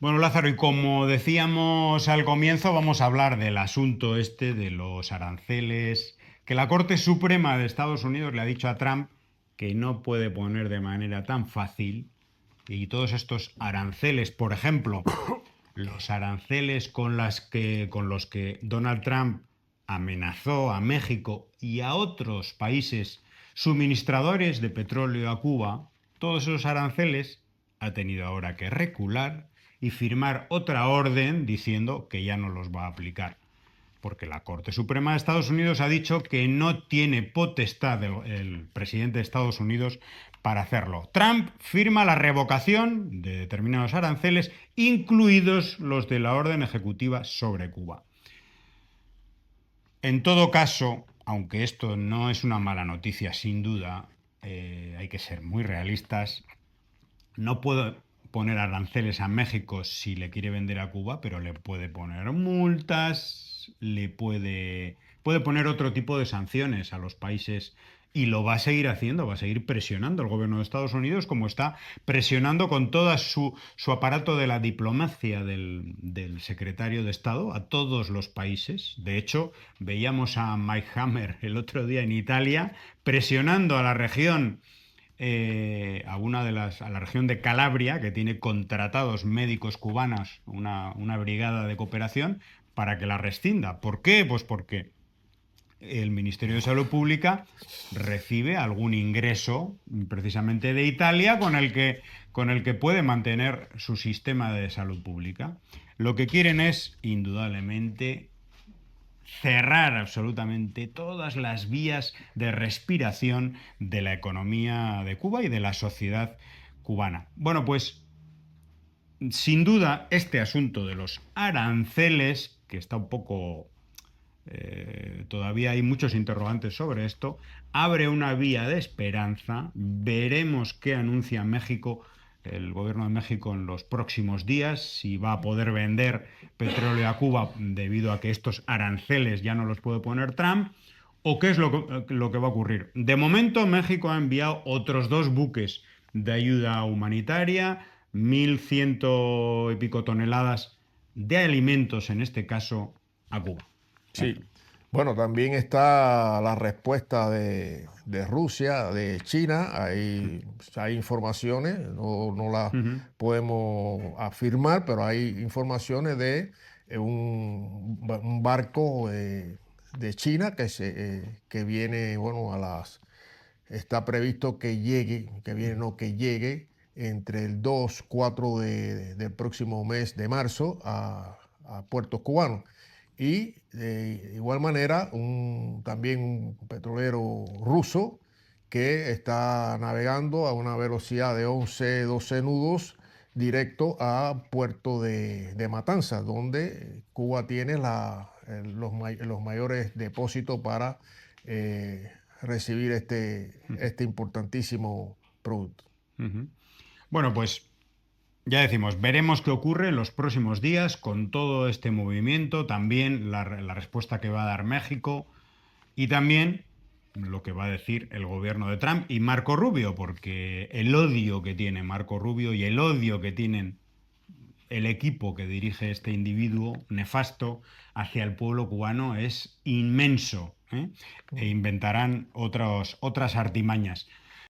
Bueno, Lázaro, y como decíamos al comienzo, vamos a hablar del asunto este de los aranceles, que la Corte Suprema de Estados Unidos le ha dicho a Trump que no puede poner de manera tan fácil, y todos estos aranceles, por ejemplo, los aranceles con los que Donald Trump amenazó a México y a otros países suministradores de petróleo a Cuba, todos esos aranceles ha tenido ahora que recular y firmar otra orden diciendo que ya no los va a aplicar. Porque la Corte Suprema de Estados Unidos ha dicho que no tiene potestad el presidente de Estados Unidos para hacerlo. Trump firma la revocación de determinados aranceles, incluidos los de la orden ejecutiva sobre Cuba. En todo caso, aunque esto no es una mala noticia, sin duda, hay que ser muy realistas. No puedo poner aranceles a México si le quiere vender a Cuba, pero le puede poner multas, puede poner otro tipo de sanciones a los países y lo va a seguir haciendo, va a seguir presionando el gobierno de Estados Unidos como está presionando con todo su aparato de la diplomacia del secretario de Estado a todos los países. De hecho, veíamos a Mike Hammer el otro día en Italia presionando a la región a la región de Calabria, que tiene contratados médicos cubanos, una brigada de cooperación, para que la rescinda. ¿Por qué? Pues porque el Ministerio de Salud Pública recibe algún ingreso precisamente de Italia con el que puede mantener su sistema de salud pública. Lo que quieren es, indudablemente, cerrar absolutamente todas las vías de respiración de la economía de Cuba y de la sociedad cubana. Bueno, pues sin duda este asunto de los aranceles, que está un poco todavía hay muchos interrogantes sobre esto, abre una vía de esperanza. Veremos qué anuncia México, el gobierno de México en los próximos días, si va a poder vender petróleo a Cuba debido a que estos aranceles ya no los puede poner Trump, o qué es lo que va a ocurrir. De momento, México ha enviado otros dos buques de ayuda humanitaria, 1.100 y pico toneladas de alimentos, en este caso, a Cuba. Sí. Bueno, también está la respuesta de Rusia, de China. Hay informaciones, no las Ujú. podemos afirmar, pero hay informaciones de un barco de China que viene, bueno, está previsto que llegue, que viene, no, que llegue entre el 2 4 del próximo mes de marzo a puertos cubanos. Y de igual manera, también un petrolero ruso que está navegando a una velocidad de 11 12 nudos directo a puerto de Matanzas, donde Cuba tiene los mayores depósitos para recibir este importantísimo producto. Ujú. Bueno, pues ya decimos, veremos qué ocurre en los próximos días con todo este movimiento, también la respuesta que va a dar México y también lo que va a decir el gobierno de Trump y Marco Rubio, porque el odio que tiene Marco Rubio y el odio que tienen el equipo que dirige este individuo nefasto hacia el pueblo cubano es inmenso, ¿eh? E inventarán otras artimañas.